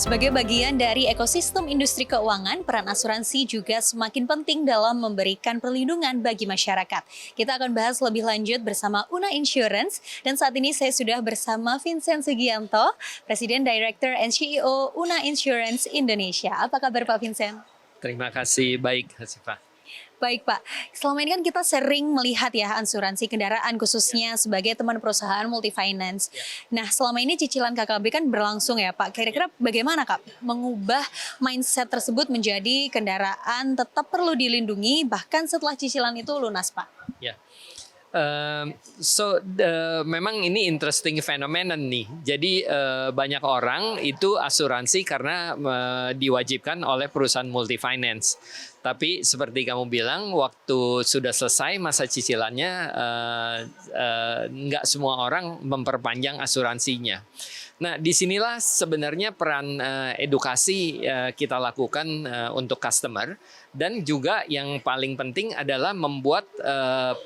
Sebagai bagian dari ekosistem industri keuangan, peran asuransi juga semakin penting dalam memberikan perlindungan bagi masyarakat. Kita akan bahas lebih lanjut bersama Una Insurance, dan saat ini saya sudah bersama Vincent Sugianto, Presiden Director and CEO Una Insurance Indonesia. Apa kabar Pak Vincent? Terima kasih, baik Hasifah. Baik Pak, selama ini kan kita sering melihat ya asuransi kendaraan khususnya sebagai teman perusahaan multi-finance. Nah selama ini cicilan KKB kan berlangsung ya Pak, kira-kira bagaimana Kak mengubah mindset tersebut menjadi kendaraan tetap perlu dilindungi bahkan setelah cicilan itu lunas Pak? Ya. Memang ini interesting phenomenon nih. Jadi banyak orang itu asuransi karena diwajibkan oleh perusahaan multi finance. Tapi seperti kamu bilang, waktu sudah selesai masa cicilannya, nggak semua orang memperpanjang asuransinya. Nah, disinilah sebenarnya peran edukasi kita lakukan untuk customer, dan juga yang paling penting adalah membuat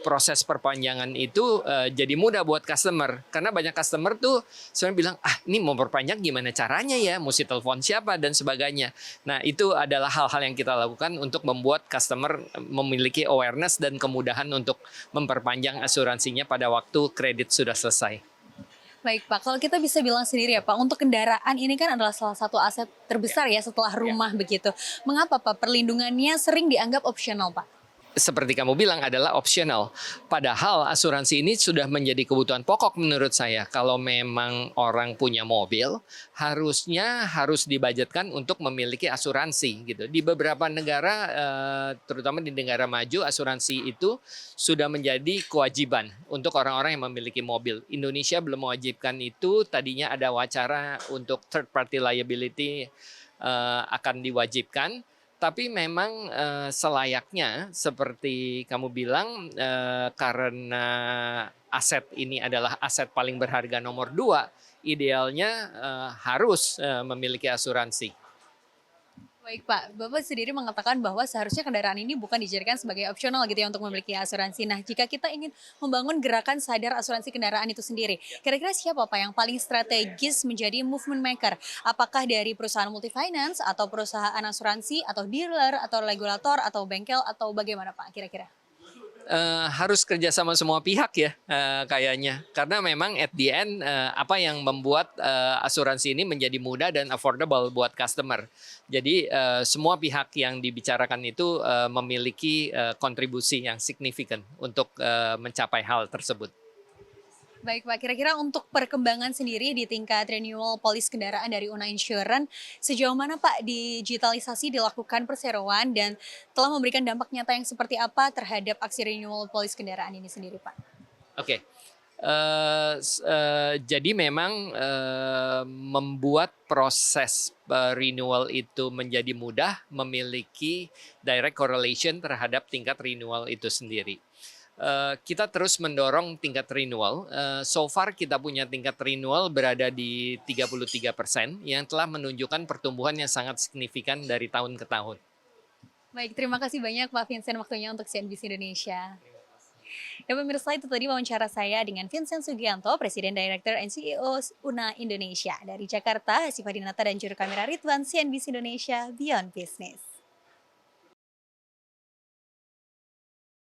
proses perpanjangan itu jadi mudah buat customer. Karena banyak customer tuh sebenarnya bilang, ini mau perpanjang gimana caranya ya, mesti telepon siapa dan sebagainya. Nah, itu adalah hal-hal yang kita lakukan untuk membuat customer memiliki awareness dan kemudahan untuk memperpanjang asuransinya pada waktu kredit sudah selesai. Baik Pak, kalau kita bisa bilang sendiri ya Pak, untuk kendaraan ini kan adalah salah satu aset terbesar ya setelah rumah begitu. Mengapa Pak perlindungannya sering dianggap opsional Pak? Seperti kamu bilang adalah opsional. Padahal asuransi ini sudah menjadi kebutuhan pokok menurut saya. Kalau memang orang punya mobil, harus dibudgetkan untuk memiliki asuransi gitu. Di beberapa negara, terutama di negara maju, asuransi itu sudah menjadi kewajiban untuk orang-orang yang memiliki mobil. Indonesia belum mewajibkan itu. Tadinya ada wacana untuk third party liability akan diwajibkan. Tapi memang selayaknya seperti kamu bilang, karena aset ini adalah aset paling berharga nomor 2, idealnya harus memiliki asuransi. Baik Pak, Bapak sendiri mengatakan bahwa seharusnya kendaraan ini bukan dijadikan sebagai opsional gitu ya untuk memiliki asuransi. Nah, jika kita ingin membangun gerakan sadar asuransi kendaraan itu sendiri, kira-kira siapa Pak yang paling strategis menjadi movement maker? Apakah dari perusahaan multi-finance atau perusahaan asuransi atau dealer atau regulator atau bengkel atau bagaimana Pak kira-kira? Harus kerjasama semua pihak ya kayaknya, karena memang at the end apa yang membuat asuransi ini menjadi mudah dan affordable buat customer. Jadi semua pihak yang dibicarakan itu memiliki kontribusi yang signifikan untuk mencapai hal tersebut. Baik Pak, kira-kira untuk perkembangan sendiri di tingkat renewal polis kendaraan dari Una Insurance, sejauh mana Pak digitalisasi dilakukan perseroan dan telah memberikan dampak nyata yang seperti apa terhadap aksi renewal polis kendaraan ini sendiri Pak? Oke. Jadi memang membuat proses renewal itu menjadi mudah, memiliki direct correlation terhadap tingkat renewal itu sendiri. Kita terus mendorong tingkat renewal. So far kita punya tingkat renewal berada di 33% yang telah menunjukkan pertumbuhan yang sangat signifikan dari tahun ke tahun. Baik, terima kasih banyak Pak Vincent waktunya untuk CNBC Indonesia. Dan pemirsa, itu tadi wawancara saya dengan Vincent Sugianto, Presiden Director and CEO Una Indonesia. Dari Jakarta, Hasifah Dinata dan juru kamera Ridwan, CNBC Indonesia Beyond Business.